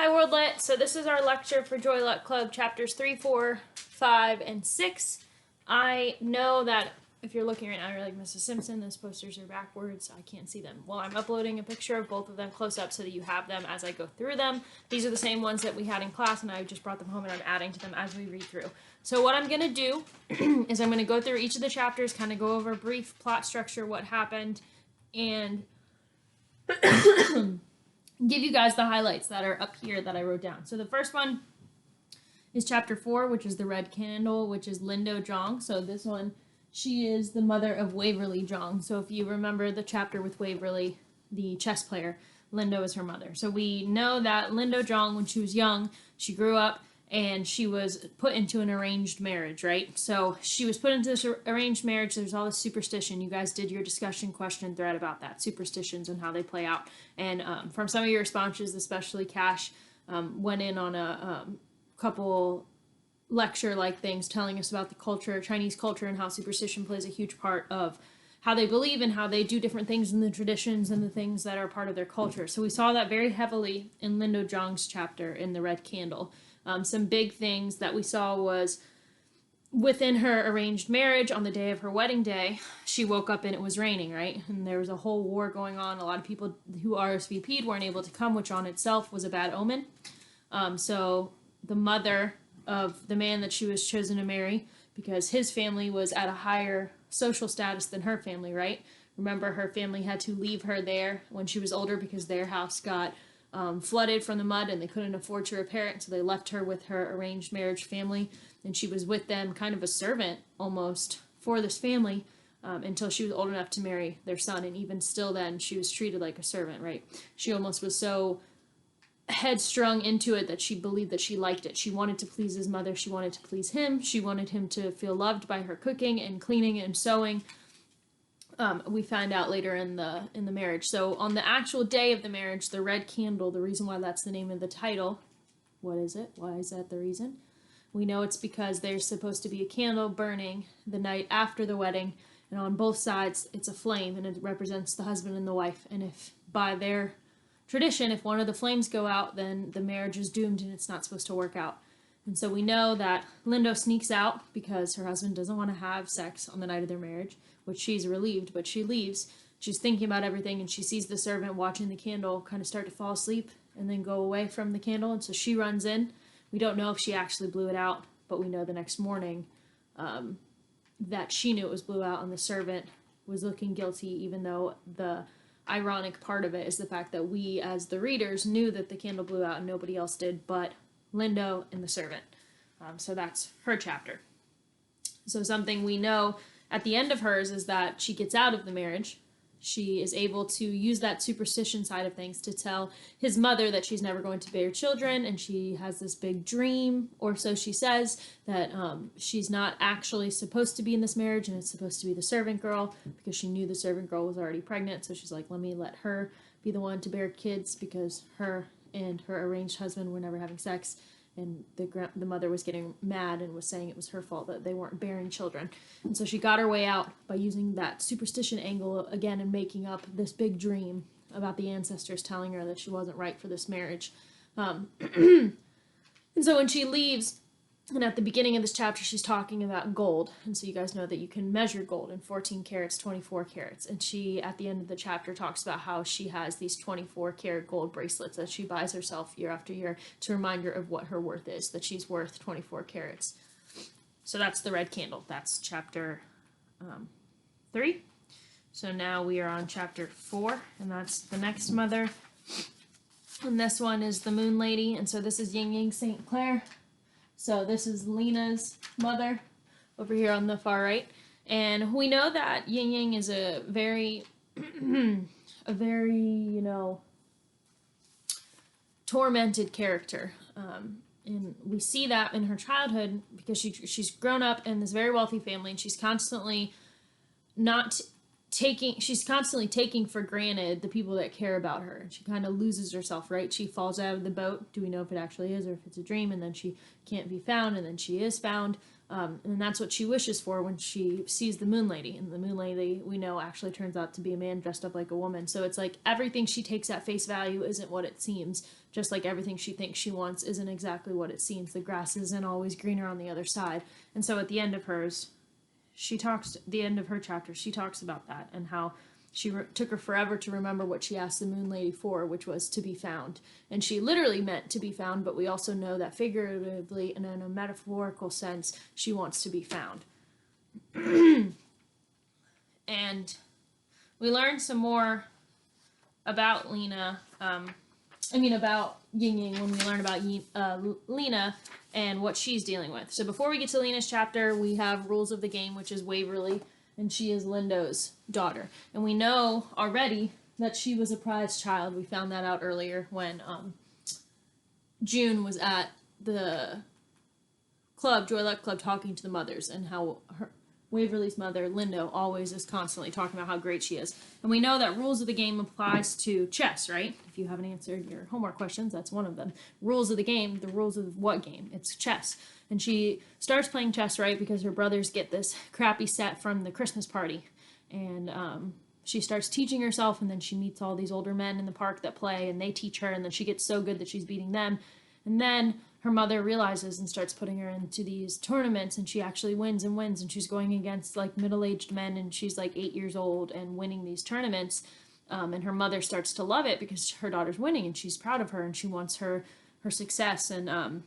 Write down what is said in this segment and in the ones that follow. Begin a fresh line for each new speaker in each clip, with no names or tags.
Hi Worldlet. So this is our lecture for Joy Luck Club, chapters 3, 4, 5, and 6. I know that if you're looking right now, you're like, Mrs. Simpson, those posters are backwards. I can't see them. Well, I'm uploading a picture of both of them close up so that you have them as I go through them. These are the same ones that we had in class, and I just brought them home and I'm adding to them as we read through. So what I'm going to do is I'm going to go through each of the chapters, kind of go over brief plot structure, what happened, and give you guys the highlights that are up here that I wrote down. So the first one is chapter 4, which is the red candle, which is Lindo Zhang. So this one, she is the mother of Waverly Zhang. So if you remember the chapter with Waverly, the chess player, Lindo is her mother. So we know that Lindo Zhang, when she was young, she grew up and she was put into an arranged marriage, right? So she was put into this arranged marriage. There's all this superstition. You guys did your discussion question thread about that, superstitions and how they play out. And from some of your responses, especially Cash, went in on a couple lecture-like things telling us about the culture, Chinese culture, and how superstition plays a huge part of how they believe and how they do different things in the traditions and the things that are part of their culture. So we saw that very heavily in Lindo Zhang's chapter in the red candle. Some big things that we saw was within her arranged marriage on the day of her wedding day, she woke up and it was raining, right? And there was a whole war going on. A lot of people who RSVP'd weren't able to come, which on itself was a bad omen. So the mother of the man that she was chosen to marry, because his family was at a higher social status than her family, right? Remember, her family had to leave her there when she was older because their house got flooded from the mud and they couldn't afford to repair it, so they left her with her arranged marriage family, and she was with them, kind of a servant almost for this family, until she was old enough to marry their son. And even still then, she was treated like a servant, right? She almost was so headstrong into it that she believed that she liked it. She wanted to please his mother. She wanted to please him. She wanted him to feel loved by her cooking and cleaning and sewing. We find out later in the marriage. So on the actual day of the marriage, the red candle, the reason why that's the name of the title, what is it? Why is that the reason? We know it's because there's supposed to be a candle burning the night after the wedding, and on both sides it's a flame, and it represents the husband and the wife. And if by their tradition, if one of the flames go out, then the marriage is doomed and it's not supposed to work out. And so we know that Lindo sneaks out because her husband doesn't want to have sex on the night of their marriage, which she's relieved, but she leaves. She's thinking about everything, and she sees the servant watching the candle kind of start to fall asleep and then go away from the candle, and so she runs in. We don't know if she actually blew it out, but we know the next morning that she knew it was blew out, and the servant was looking guilty, even though the ironic part of it is the fact that we, as the readers, knew that the candle blew out and nobody else did but Lindo and the servant. So that's her chapter. So something we know at the end of hers is that she gets out of the marriage. She is able to use that superstition side of things to tell his mother that she's never going to bear children, and she has this big dream, or so she says, that she's not actually supposed to be in this marriage, and it's supposed to be the servant girl, because she knew the servant girl was already pregnant. So she's like, let me let her be the one to bear kids, because her and her arranged husband were never having sex, and the mother was getting mad and was saying it was her fault that they weren't bearing children. And so she got her way out by using that superstition angle again and making up this big dream about the ancestors telling her that she wasn't right for this marriage. And so when she leaves, and at the beginning of this chapter, she's talking about gold. And so you guys know that you can measure gold in 14 carats, 24 carats. And she, at the end of the chapter, talks about how she has these 24 karat gold bracelets that she buys herself year after year to remind her of what her worth is, that she's worth 24 carats. So that's the red candle. That's chapter 3. So now we are on chapter 4, and that's the next mother. And this one is the Moon Lady. And so this is Ying Ying St. Clair. So this is Lena's mother over here on the far right. And we know that Ying Ying is a very, tormented character. And we see that in her childhood because she's grown up in this very wealthy family, and she's constantly taking for granted the people that care about her. She kind of loses herself, right? She falls out of the boat. Do we know if it actually is or if it's a dream? And then she can't be found, and then she is found. And that's what she wishes for when she sees the Moon Lady. And the Moon Lady, we know, actually turns out to be a man dressed up like a woman. So it's like everything she takes at face value isn't what it seems, just like everything she thinks she wants isn't exactly what it seems. The grass isn't always greener on the other side. And so at the end of hers, the end of her chapter, she talks about that and how took her forever to remember what she asked the Moon Lady for, which was to be found. And she literally meant to be found, but we also know that figuratively and in a metaphorical sense, she wants to be found. And we learned some more about about Ying Ying when we learn about Lena and what she's dealing with. So before we get to Lena's chapter, we have rules of the game, which is Waverly, and she is Lindo's daughter. And we know already that she was a prized child. We found that out earlier when June was at the club, Joy Luck Club, talking to the mothers, and how Waverly's mother, Lindo, always is constantly talking about how great she is. And we know that rules of the game applies to chess, right? If you haven't answered your homework questions, that's one of them. Rules of the game, the rules of what game? It's chess. And she starts playing chess, right, because her brothers get this crappy set from the Christmas party. And she starts teaching herself, and then she meets all these older men in the park that play, and they teach her, and then she gets so good that she's beating them. And then her mother realizes and starts putting her into these tournaments, and she actually wins, and she's going against like middle-aged men, and she's like 8 years old and winning these tournaments. And her mother starts to love it because her daughter's winning, and she's proud of her, and she wants her success. And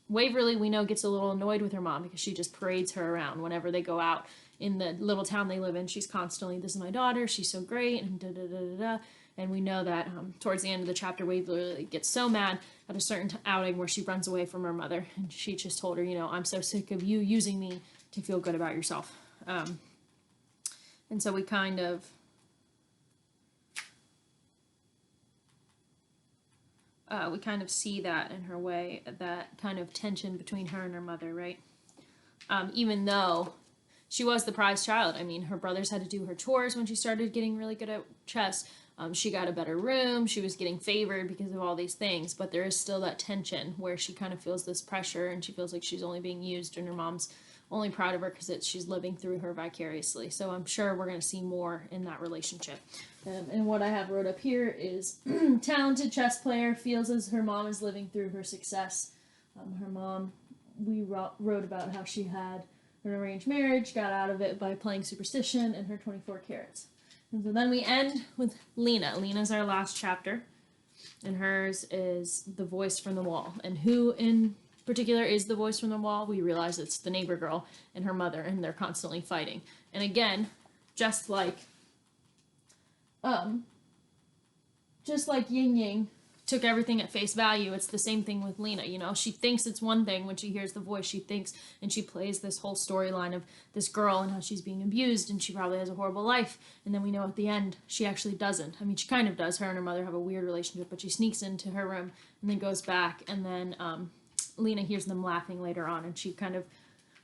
Waverly, we know, gets a little annoyed with her mom because she just parades her around whenever they go out in the little town they live in. She's constantly, this is my daughter, she's so great, and da da da da da. And we know that towards the end of the chapter, Waverly gets so mad at a certain outing where she runs away from her mother. And she just told her, I'm so sick of you using me to feel good about yourself. And so we kind of see that in her way, that kind of tension between her and her mother, right? Even though she was the prized child. I mean, her brothers had to do her chores when she started getting really good at chess. She got a better room. She was getting favored because of all these things. But there is still that tension where she kind of feels this pressure, and she feels like she's only being used, and her mom's only proud of her because she's living through her vicariously. So I'm sure we're going to see more in that relationship. And what I have wrote up here is talented chess player feels as her mom is living through her success. Her mom, we wrote about how she had an arranged marriage, got out of it by playing Superstition and her 24 carats. And so then we end with Lena. Lena's our last chapter, and hers is the voice from the wall. And who in particular is the voice from the wall? We realize it's the neighbor girl and her mother, and they're constantly fighting. And again, just like Ying Ying took everything at face value, it's the same thing with Lena. She thinks it's one thing when she hears the voice. She thinks, and she plays this whole storyline of this girl and how she's being abused, and she probably has a horrible life. And then we know at the end she actually doesn't. I mean, she kind of does. Her and her mother have a weird relationship, but she sneaks into her room and then goes back, and then Lena hears them laughing later on, and she kind of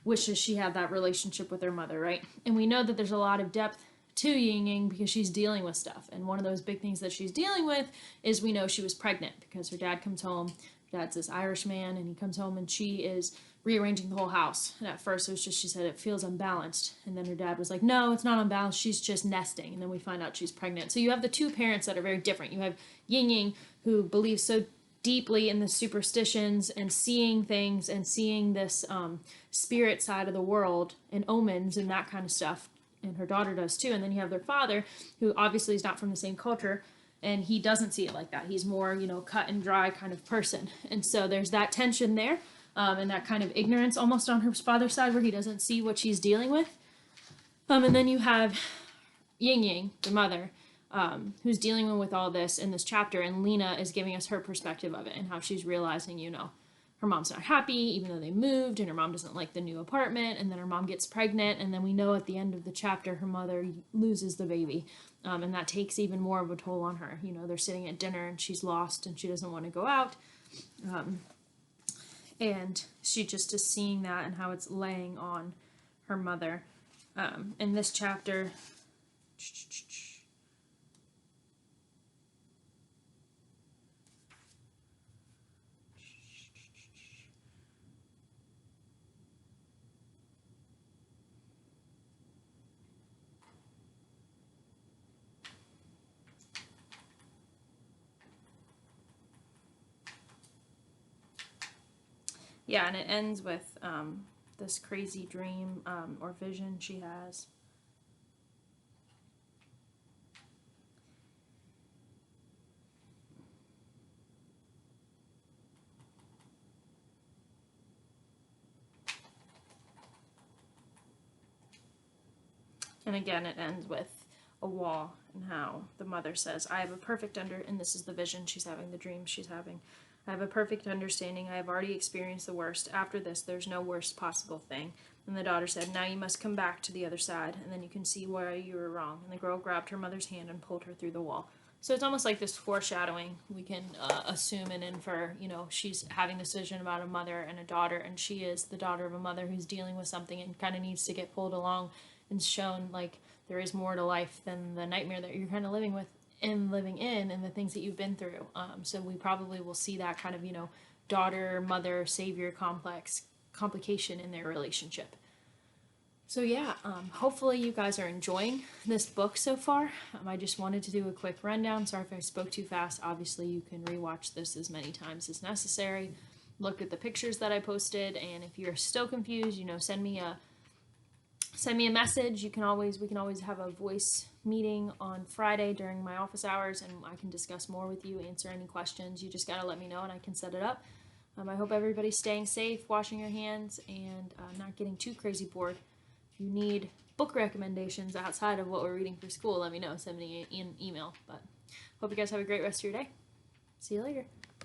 wishes she had that relationship with her mother, right? And we know that there's a lot of depth to Ying Ying because she's dealing with stuff. And one of those big things that she's dealing with is we know she was pregnant because her dad comes home. Her dad's this Irish man, and he comes home, and she is rearranging the whole house. And at first it was just, she said, it feels unbalanced. And then her dad was like, no, it's not unbalanced. She's just nesting. And then we find out she's pregnant. So you have the two parents that are very different. You have Ying Ying, who believes so deeply in the superstitions and seeing things and seeing this spirit side of the world and omens and that kind of stuff. And her daughter does too. And then you have their father, who obviously is not from the same culture, and he doesn't see it like that. He's more, cut and dry kind of person. And so there's that tension there, and that kind of ignorance almost on her father's side where he doesn't see what she's dealing with. And then you have Ying Ying, the mother, who's dealing with all this in this chapter, and Lena is giving us her perspective of it and how she's realizing, her mom's not happy, even though they moved, and her mom doesn't like the new apartment, and then her mom gets pregnant, and then we know at the end of the chapter her mother loses the baby, and that takes even more of a toll on her. They're sitting at dinner, and she's lost, and she doesn't want to go out, and she just is seeing that and how it's laying on her mother. In this chapter, Yeah, and it ends with this crazy dream or vision she has. And again, it ends with a wall and how the mother says, I have a perfect and this is the vision she's having, the dream she's having. I have a perfect understanding. I have already experienced the worst. After this, there's no worst possible thing. And the daughter said, now you must come back to the other side, and then you can see why you were wrong. And the girl grabbed her mother's hand and pulled her through the wall. So it's almost like this foreshadowing. We can assume and infer, she's having this vision about a mother and a daughter, and she is the daughter of a mother who's dealing with something and kind of needs to get pulled along and shown like there is more to life than the nightmare that you're kind of living with and living in and the things that you've been through. So we probably will see that kind of, daughter, mother, savior complication in their relationship. So yeah, hopefully you guys are enjoying this book so far. I just wanted to do a quick rundown. Sorry if I spoke too fast. Obviously you can rewatch this as many times as necessary. Look at the pictures that I posted, and if you're still confused, send me a message. We can always have a voice meeting on Friday during my office hours, and I can discuss more with you, answer any questions. You just gotta let me know and I can set it up. I hope everybody's staying safe, washing your hands, and not getting too crazy bored. If you need book recommendations outside of what we're reading for school, let me know. Send me an email. But hope you guys have a great rest of your day. See you later.